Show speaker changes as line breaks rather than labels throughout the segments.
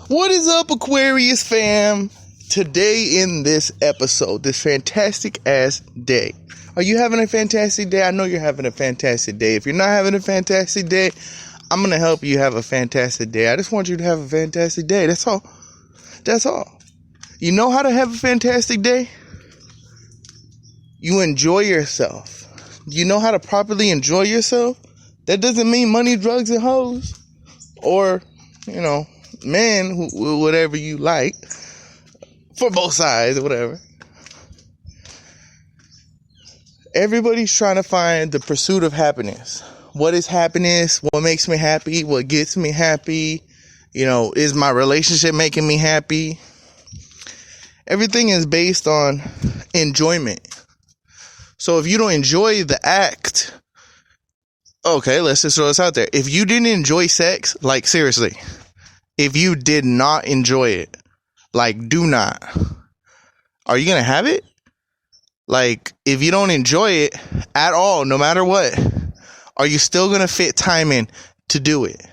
What is up, Aquarius fam? Today in this episode, this fantastic ass day. Are you having a fantastic day? I know you're having a fantastic day. If you're not having a fantastic day, I'm going to help you have a fantastic day. I just want you to have a fantastic day. That's all. That's all. You know how to have a fantastic day? You enjoy yourself. You know how to properly enjoy yourself? That doesn't mean money, drugs, and hoes. Or, men, whatever you like. For both sides, whatever. Everybody's trying to find the pursuit of happiness. What is happiness? What makes me happy? What gets me happy? Is my relationship making me happy? Everything is based on enjoyment. So if you don't enjoy the act, okay, let's just throw this out there. If you didn't enjoy sex, like seriously, if you did not enjoy it, like do not, are you going to have it? Like, if you don't enjoy it at all, no matter what, are you still going to fit time in to do it?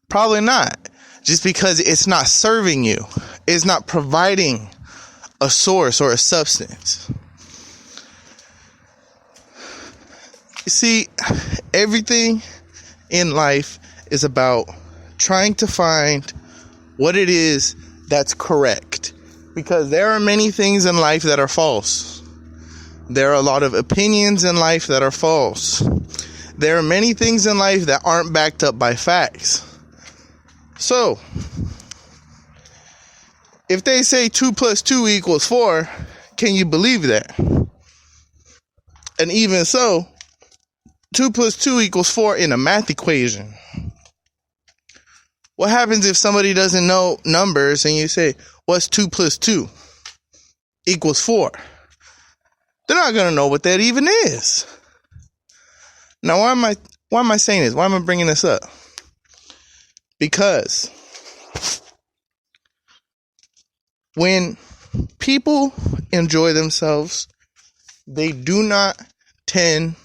Probably not. Just because it's not serving you. It's not providing a source or a substance. You see, everything in life is about trying to find what it is that's correct. Because there are many things in life that are false. There are a lot of opinions in life that are false. There are many things in life that aren't backed up by facts. So, if they say 2 + 2 = 4, can you believe that? And even so, 2 + 2 = 4 in a math equation. What happens if somebody doesn't know numbers and you say, what's 2 + 2 = 4? They're not going to know what that even is. Now, why am I saying this? Why am I bringing this up? Because when people enjoy themselves, they do not tend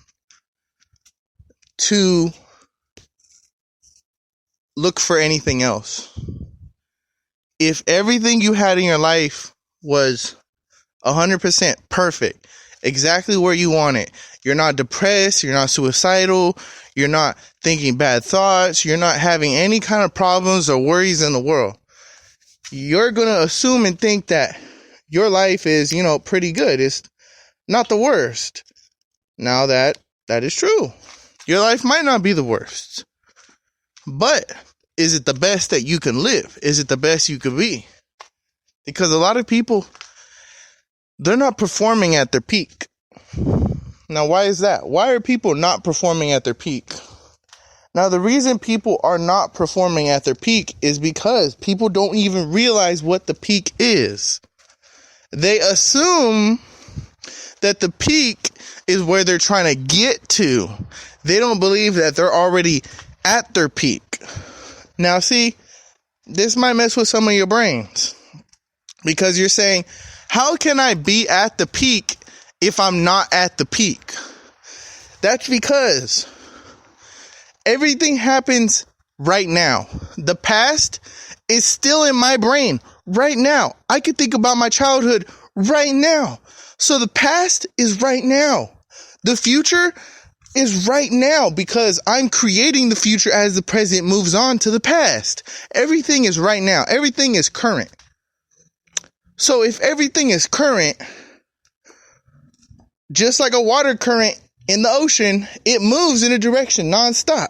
to look for anything else. If everything you had in your life was 100% perfect, exactly where you want it, you're not depressed, you're not suicidal, you're not thinking bad thoughts, you're not having any kind of problems or worries in the world, you're going to assume and think that your life is, pretty good. It's not the worst. Now that is true. Your life might not be the worst. But is it the best that you can live? Is it the best you could be? Because a lot of people, they're not performing at their peak. Now, why is that? Why are people not performing at their peak? Now, the reason people are not performing at their peak is because people don't even realize what the peak is. They assume that the peak is where they're trying to get to. They don't believe that they're already at their peak. Now, see, this might mess with some of your brains. Because you're saying, how can I be at the peak if I'm not at the peak? That's because everything happens right now. The past is still in my brain right now. I could think about my childhood right now. So the past is right now. The future is right now because I'm creating the future as the present moves on to the past. Everything is right now. Everything is current. So if everything is current, just like a water current in the ocean, it moves in a direction nonstop.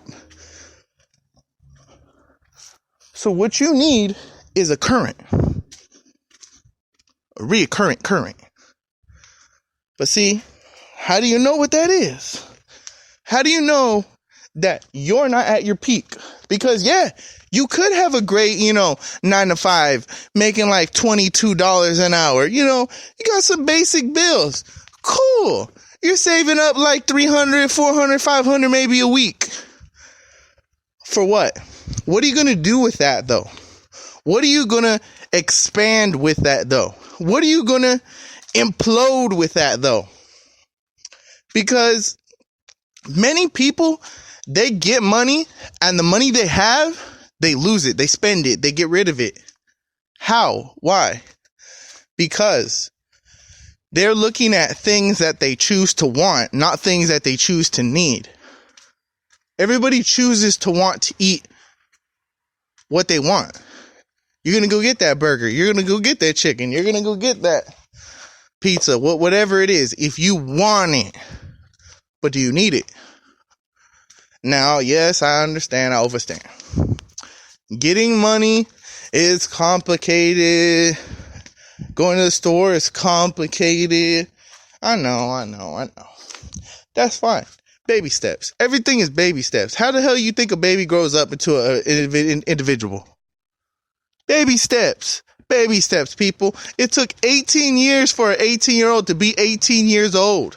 So what you need is a current. A reoccurrent current. But see, how do you know what that is? How do you know that you're not at your peak? Because you could have a great, 9 to 5, making like $22 an hour. You got some basic bills. Cool. You're saving up like $300, $400, $500 maybe a week. For what? What are you going to do with that though? What are you going to expand with that though? What are you going to implode with that though? Because many people, they get money and the money they have, They lose it. They spend it. They get rid of it. How? Why? Because they're looking at things that they choose to want, not things that they choose to need. Everybody chooses to want to eat what they want. You're going to go get that burger. You're going to go get that chicken. You're going to go get that pizza, whatever it is, if you want it. But do you need it? Now, yes, I understand. I understand. Getting money is complicated. Going to the store is complicated. I know. That's fine. Baby steps. Everything is baby steps. How the hell you think a baby grows up into an individual? Baby steps. Baby steps, people. It took 18 years for an 18-year-old to be 18 years old.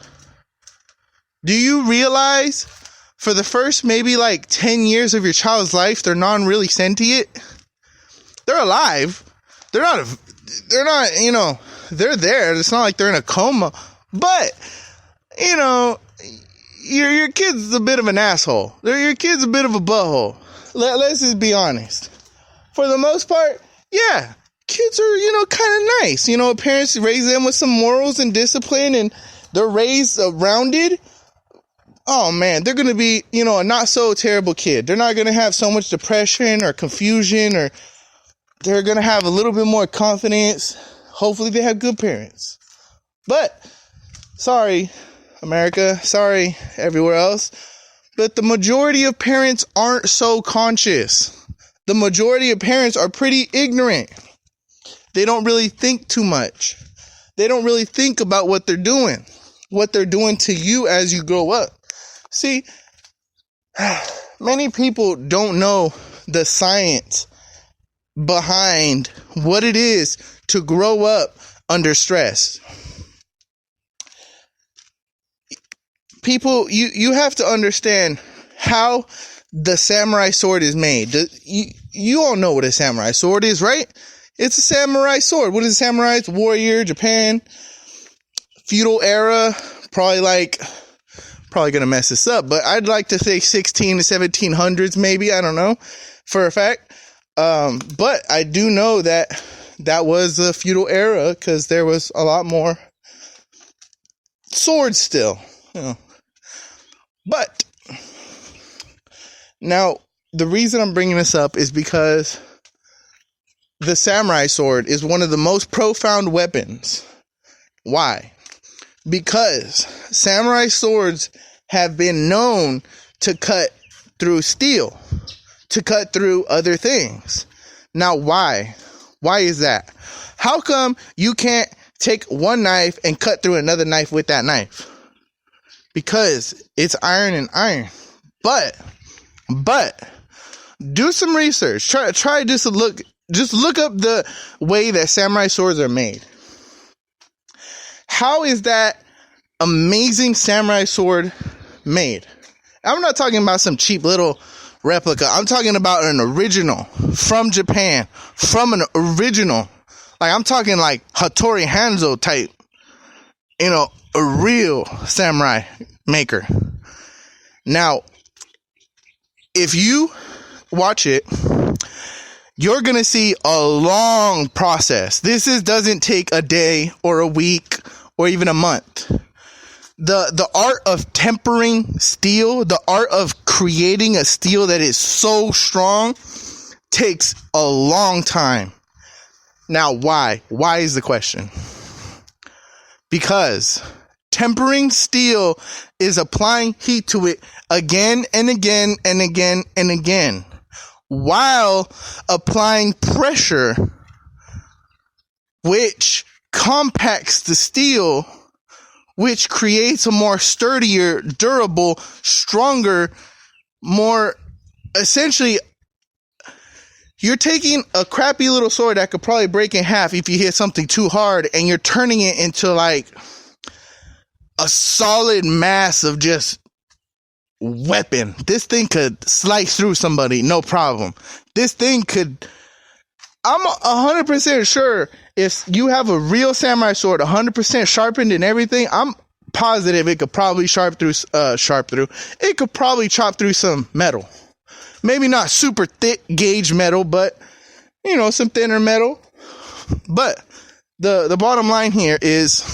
Do you realize for the first maybe like 10 years of your child's life, they're non-really sentient? They're alive. They're not, they're there. It's not like they're in a coma. But, your kid's a bit of an asshole. Your kid's a bit of a butthole. Let's just be honest. For the most part, yeah, kids are, kind of nice. Parents raise them with some morals and discipline, and they're raised rounded. Oh, man, they're going to be, a not so terrible kid. They're not going to have so much depression or confusion, or they're going to have a little bit more confidence. Hopefully they have good parents. But, sorry, America, sorry, everywhere else, but the majority of parents aren't so conscious. The majority of parents are pretty ignorant. They don't really think too much. They don't really think about what they're doing to you as you grow up. See, many people don't know the science behind what it is to grow up under stress. People, you have to understand how the samurai sword is made. You all know what a samurai sword is, right? It's a samurai sword. What is a samurai? It's warrior, Japan, feudal era, probably going to mess this up, but I'd like to say 16 to 1700s, maybe. I don't know for a fact. But I do know that was the feudal era because there was a lot more swords still, But now the reason I'm bringing this up is because the samurai sword is one of the most profound weapons. Why? Because samurai swords have been known to cut through steel, to cut through other things. Now, why? Why is that? How come you can't take one knife and cut through another knife with that knife? Because it's iron and iron. But do some research. Try just look up the way that samurai swords are made. How is that amazing samurai sword made? I'm not talking about some cheap little replica. I'm talking about an original from Japan, from an original. Like, I'm talking like Hattori Hanzo type, a real samurai maker. Now, if you watch it, you're going to see a long process. This doesn't take a day or a week or even a month. The art of tempering steel, the art of creating a steel that is so strong takes a long time. Now, why? Why is the question? Because tempering steel is applying heat to it again and again and again and again, while applying pressure, which compacts the steel, which creates a more sturdier, durable, stronger, more, essentially, you're taking a crappy little sword that could probably break in half if you hit something too hard, and you're turning it into like a solid mass of just weapon. This thing could slice through somebody, no problem. This thing could, I'm 100% sure if you have a real samurai sword, 100% sharpened and everything, I'm positive it could probably it could probably chop through some metal. Maybe not super thick gauge metal, but, some thinner metal. But the bottom line here is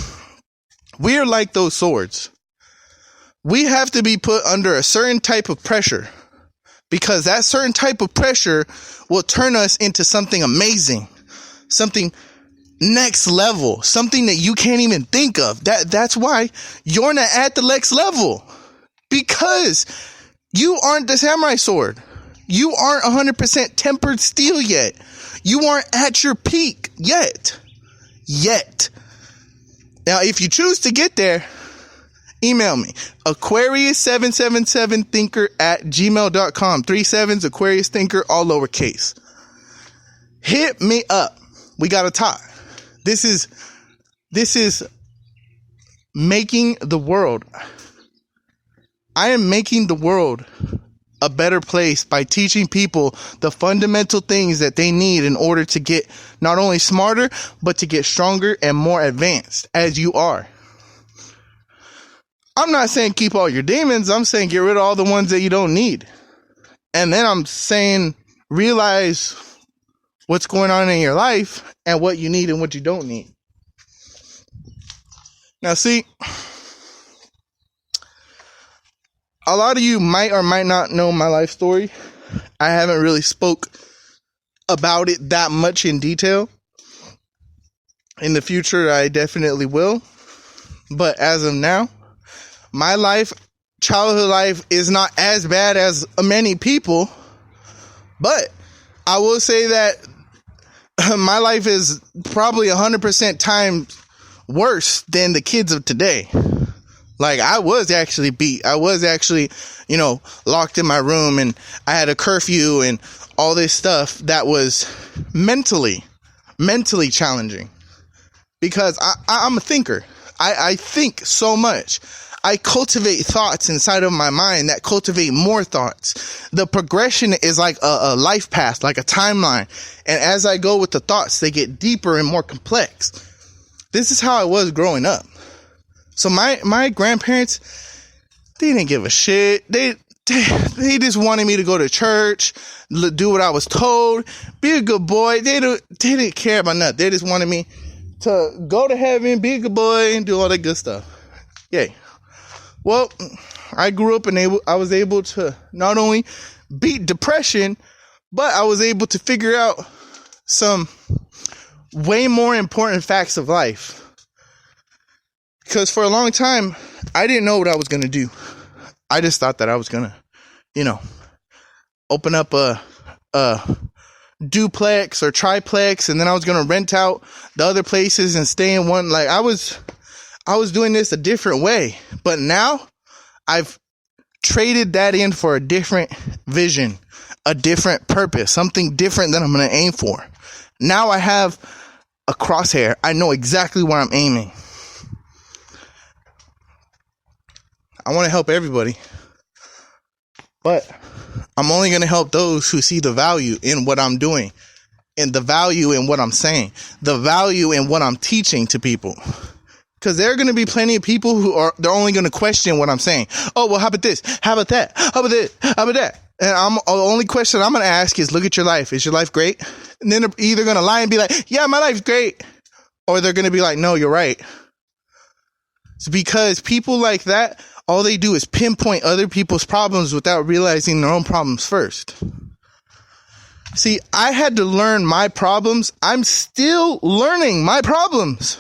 we are like those swords. We have to be put under a certain type of pressure, because that certain type of pressure will turn us into something amazing, something next level, something that you can't even think of. That's why you're not at the next level, because you aren't the samurai sword. You aren't 100% tempered steel yet. You aren't at your peak yet. Now, if you choose to get there, email me, Aquarius777thinker@gmail.com. 3 7s, Aquarius Thinker, all lowercase. Hit me up. We got to talk. This is making the world. I am making the world a better place by teaching people the fundamental things that they need in order to get not only smarter, but to get stronger and more advanced as you are. I'm not saying keep all your demons. I'm saying get rid of all the ones that you don't need. And then I'm saying realize what's going on in your life and what you need and what you don't need. Now, see, a lot of you might or might not know my life story. I haven't really spoke about it that much in detail. In the future, I definitely will. But as of now, my life, childhood life, is not as bad as many people. But I will say that my life is probably 100% times worse than the kids of today. Like, I was actually beat. I was actually, locked in my room, and I had a curfew and all this stuff that was mentally challenging, because I'm a thinker. I think so much. I cultivate thoughts inside of my mind that cultivate more thoughts. The progression is like a life path, like a timeline. And as I go with the thoughts, they get deeper and more complex. This is how I was growing up. So my grandparents, they didn't give a shit. They just wanted me to go to church, do what I was told, be a good boy. They didn't care about nothing. They just wanted me to go to heaven, be a good boy, and do all that good stuff. Yay. Well, I grew up and I was able to not only beat depression, but I was able to figure out some way more important facts of life. Because for a long time, I didn't know what I was going to do. I just thought that I was going to, open up a duplex or triplex, and then I was going to rent out the other places and stay in one. Like, I was doing this a different way. But now I've traded that in for a different vision, a different purpose, something different that I'm going to aim for. Now I have a crosshair. I know exactly where I'm aiming. I want to help everybody, but I'm only going to help those who see the value in what I'm doing, and the value in what I'm saying, the value in what I'm teaching to people. Because there are going to be plenty of people they're only going to question what I'm saying. Oh, well, how about this? How about that? How about this? How about that? And the only question I'm going to ask is, look at your life. Is your life great? And then they're either going to lie and be like, yeah, my life's great. Or they're going to be like, no, you're right. It's because people like that, all they do is pinpoint other people's problems without realizing their own problems first. See, I had to learn my problems. I'm still learning my problems.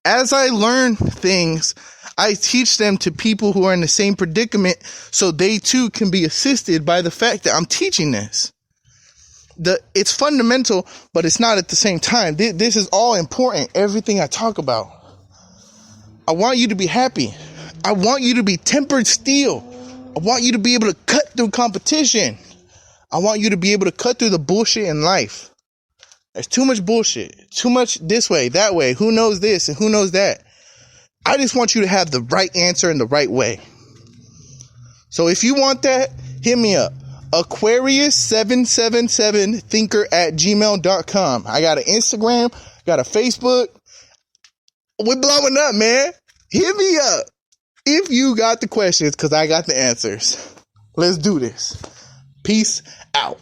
As I learn things, I teach them to people who are in the same predicament, so they too can be assisted by the fact that I'm teaching this. It's fundamental, but it's not at the same time. This is all important, everything I talk about. I want you to be happy. I want you to be tempered steel. I want you to be able to cut through competition. I want you to be able to cut through the bullshit in life. There's too much bullshit. Too much this way, that way. Who knows this and who knows that? I just want you to have the right answer in the right way. So if you want that, hit me up. Aquarius777thinker@gmail.com. I got an Instagram, got a Facebook. We're blowing up, man. Hit me up if you got the questions, because I got the answers. Let's do this. Peace out.